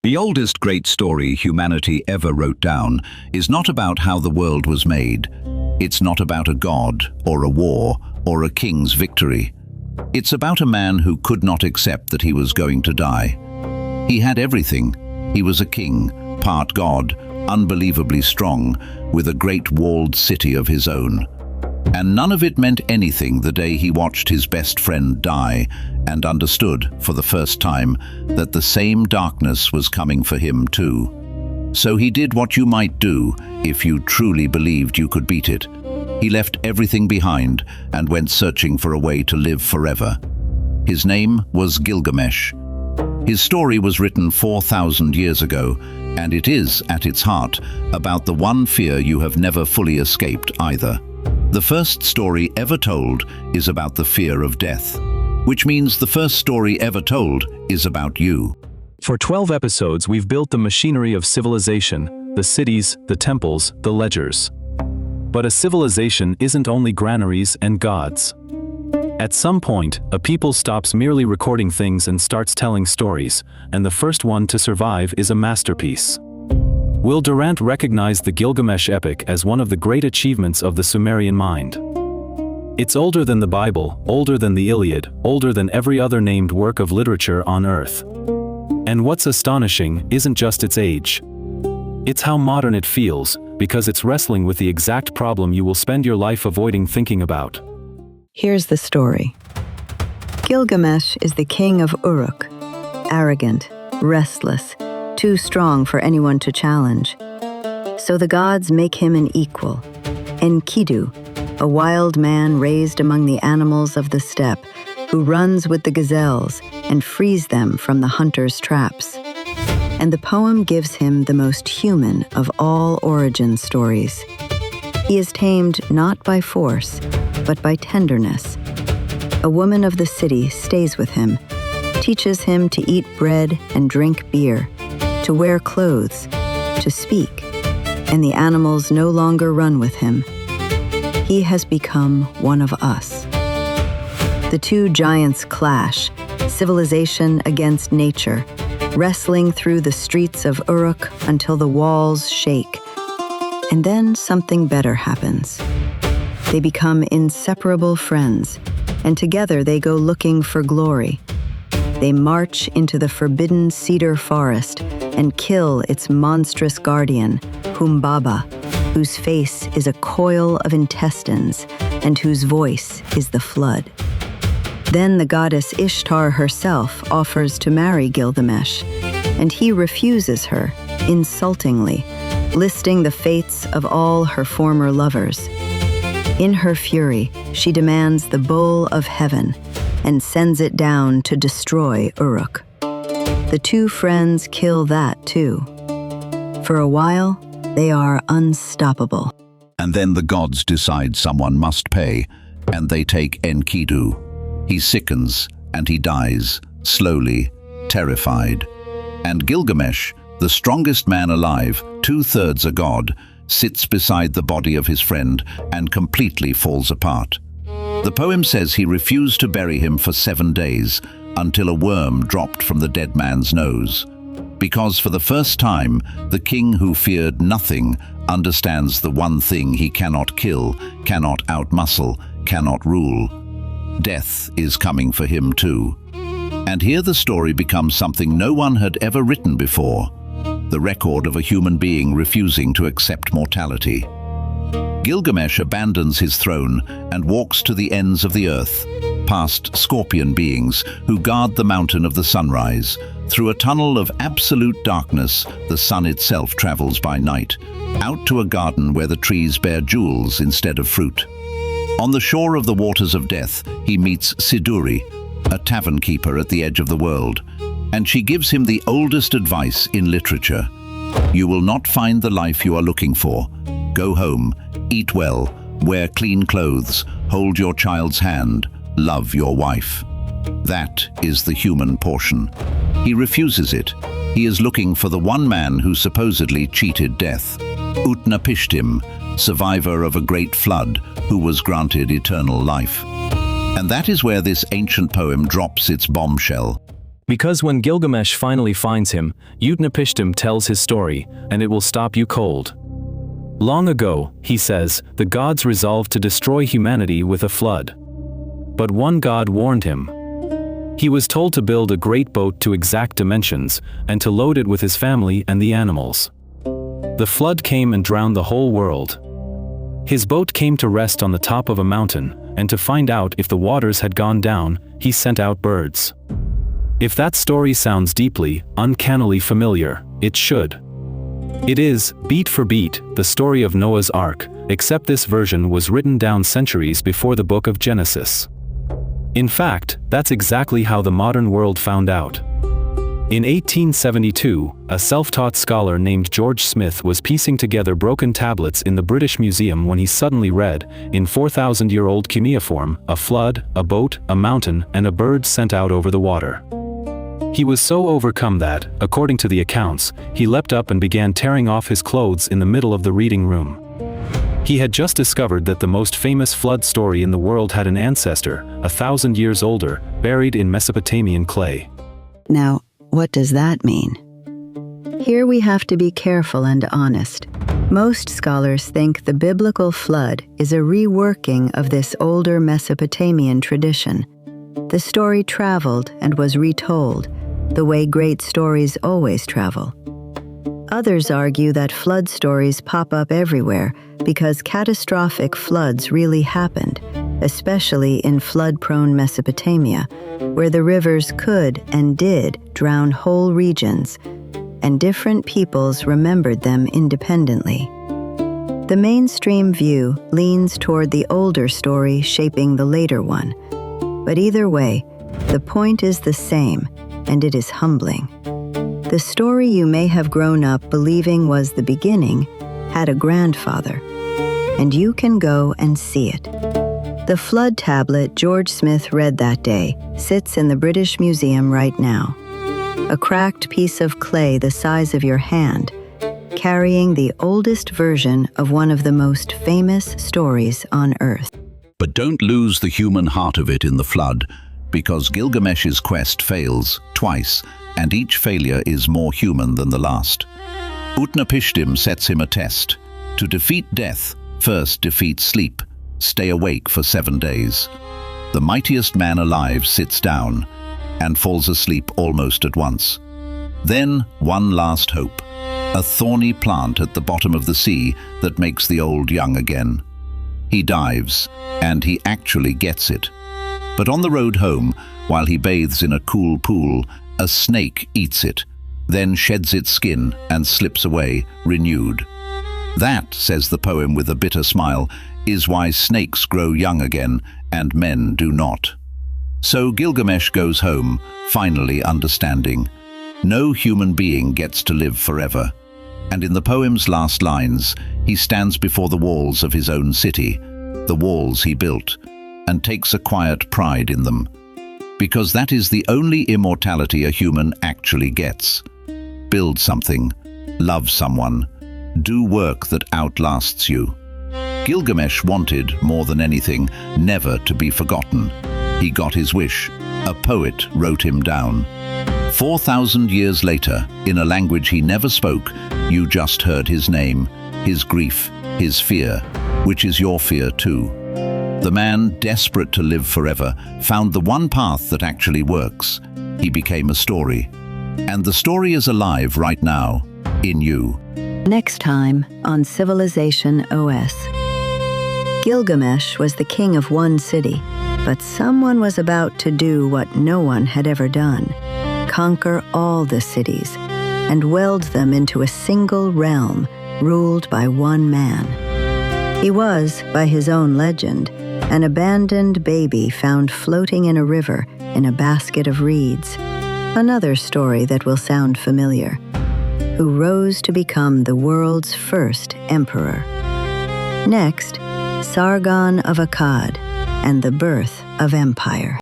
The oldest great story humanity ever wrote down is not about how the world was made. It's not about a god, or a war, or a king's victory. It's about a man who could not accept that he was going to die. He had everything. He was a king, part god, unbelievably strong, with a great walled city of his own. And none of it meant anything the day he watched his best friend die and understood, for the first time, that the same darkness was coming for him too. So he did what you might do if you truly believed you could beat it. He left everything behind and went searching for a way to live forever. His name was Gilgamesh. His story was written 4,000 years ago, and it is, at its heart, about the one fear you have never fully escaped either. The first story ever told is about the fear of death, which means the first story ever told is about you. For 12 episodes, we've built the machinery of civilization, the cities, the temples, the ledgers. But a civilization isn't only granaries and gods. At some point, a people stops merely recording things and starts telling stories, and the first one to survive is a masterpiece. Will Durant recognized the Gilgamesh epic as one of the great achievements of the Sumerian mind. It's older than the Bible, older than the Iliad, older than every other named work of literature on Earth. And what's astonishing isn't just its age. It's how modern it feels, because it's wrestling with the exact problem you will spend your life avoiding thinking about. Here's the story. Gilgamesh is the king of Uruk, arrogant, restless, too strong for anyone to challenge. So the gods make him an equal, Enkidu, a wild man raised among the animals of the steppe, who runs with the gazelles and frees them from the hunter's traps. And the poem gives him the most human of all origin stories. He is tamed not by force, but by tenderness. A woman of the city stays with him, teaches him to eat bread and drink beer, to wear clothes, to speak, and the animals no longer run with him. He has become one of us. The two giants clash, civilization against nature, wrestling through the streets of Uruk until the walls shake. And then something better happens. They become inseparable friends, and together they go looking for glory. They march into the forbidden Cedar Forest and kill its monstrous guardian, Humbaba, whose face is a coil of intestines and whose voice is the flood. Then the goddess Ishtar herself offers to marry Gilgamesh, and he refuses her, insultingly, listing the fates of all her former lovers. In her fury, she demands the bowl of heaven and sends it down to destroy Uruk. The two friends kill that too. For a while, they are unstoppable. And then the gods decide someone must pay, and they take Enkidu. He sickens, and he dies, slowly, terrified. And Gilgamesh, the strongest man alive, 2/3 a god, sits beside the body of his friend and completely falls apart. The poem says he refused to bury him for 7 days, until a worm dropped from the dead man's nose. Because for the first time, the king who feared nothing understands the one thing he cannot kill, cannot outmuscle, cannot rule. Death is coming for him too. And here the story becomes something no one had ever written before, the record of a human being refusing to accept mortality. Gilgamesh abandons his throne and walks to the ends of the earth, past scorpion beings who guard the mountain of the sunrise. Through a tunnel of absolute darkness, the sun itself travels by night, out to a garden where the trees bear jewels instead of fruit. On the shore of the waters of death, he meets Siduri, a tavern keeper at the edge of the world, and she gives him the oldest advice in literature. You will not find the life you are looking for. Go home, eat well, wear clean clothes, hold your child's hand, love your wife. That is the human portion. He refuses it. He is looking for the one man who supposedly cheated death, Utnapishtim, survivor of a great flood, who was granted eternal life. And that is where this ancient poem drops its bombshell. Because when Gilgamesh finally finds him, Utnapishtim tells his story, and it will stop you cold. Long ago, he says, the gods resolved to destroy humanity with a flood. But one god warned him. He was told to build a great boat to exact dimensions, and to load it with his family and the animals. The flood came and drowned the whole world. His boat came to rest on the top of a mountain, and to find out if the waters had gone down, he sent out birds. If that story sounds deeply, uncannily familiar, it should. It is, beat for beat, the story of Noah's Ark, except this version was written down centuries before the book of Genesis. In fact, that's exactly how the modern world found out. In 1872, a self-taught scholar named George Smith was piecing together broken tablets in the British Museum when he suddenly read, in 4,000-year-old cuneiform, a flood, a boat, a mountain, and a bird sent out over the water. He was so overcome that, according to the accounts, he leapt up and began tearing off his clothes in the middle of the reading room. He had just discovered that the most famous flood story in the world had an ancestor, 1,000 years older, buried in Mesopotamian clay. Now, what does that mean? Here we have to be careful and honest. Most scholars think the biblical flood is a reworking of this older Mesopotamian tradition. The story traveled and was retold, the way great stories always travel. Others argue that flood stories pop up everywhere because catastrophic floods really happened, especially in flood-prone Mesopotamia, where the rivers could and did drown whole regions, and different peoples remembered them independently. The mainstream view leans toward the older story shaping the later one. But either way, the point is the same, and it is humbling. The story you may have grown up believing was the beginning had a grandfather, and you can go and see it. The flood tablet George Smith read that day sits in the British Museum right now. A cracked piece of clay the size of your hand, carrying the oldest version of one of the most famous stories on Earth. But don't lose the human heart of it in the flood, because Gilgamesh's quest fails twice, and each failure is more human than the last. Utnapishtim sets him a test. To defeat death, first defeat sleep. Stay awake for 7 days. The mightiest man alive sits down and falls asleep almost at once. Then one last hope, a thorny plant at the bottom of the sea that makes the old young again. He dives, and he actually gets it. But on the road home, while he bathes in a cool pool, a snake eats it, then sheds its skin and slips away, renewed. That, says the poem with a bitter smile, is why snakes grow young again and men do not. So Gilgamesh goes home, finally understanding. No human being gets to live forever. And in the poem's last lines, he stands before the walls of his own city, the walls he built, and takes a quiet pride in them. Because that is the only immortality a human actually gets. Build something, love someone, do work that outlasts you. Gilgamesh wanted, more than anything, never to be forgotten. He got his wish. A poet wrote him down. 4,000 years later, in a language he never spoke, you just heard his name, his grief, his fear, which is your fear too. The man, desperate to live forever, found the one path that actually works. He became a story. And the story is alive right now, in you. Next time on Civilization OS. Gilgamesh was the king of one city, but someone was about to do what no one had ever done. Conquer all the cities and weld them into a single realm ruled by one man. He was, by his own legend, an abandoned baby found floating in a river in a basket of reeds. Another story that will sound familiar, who rose to become the world's first emperor. Next, Sargon of Akkad and the birth of empire.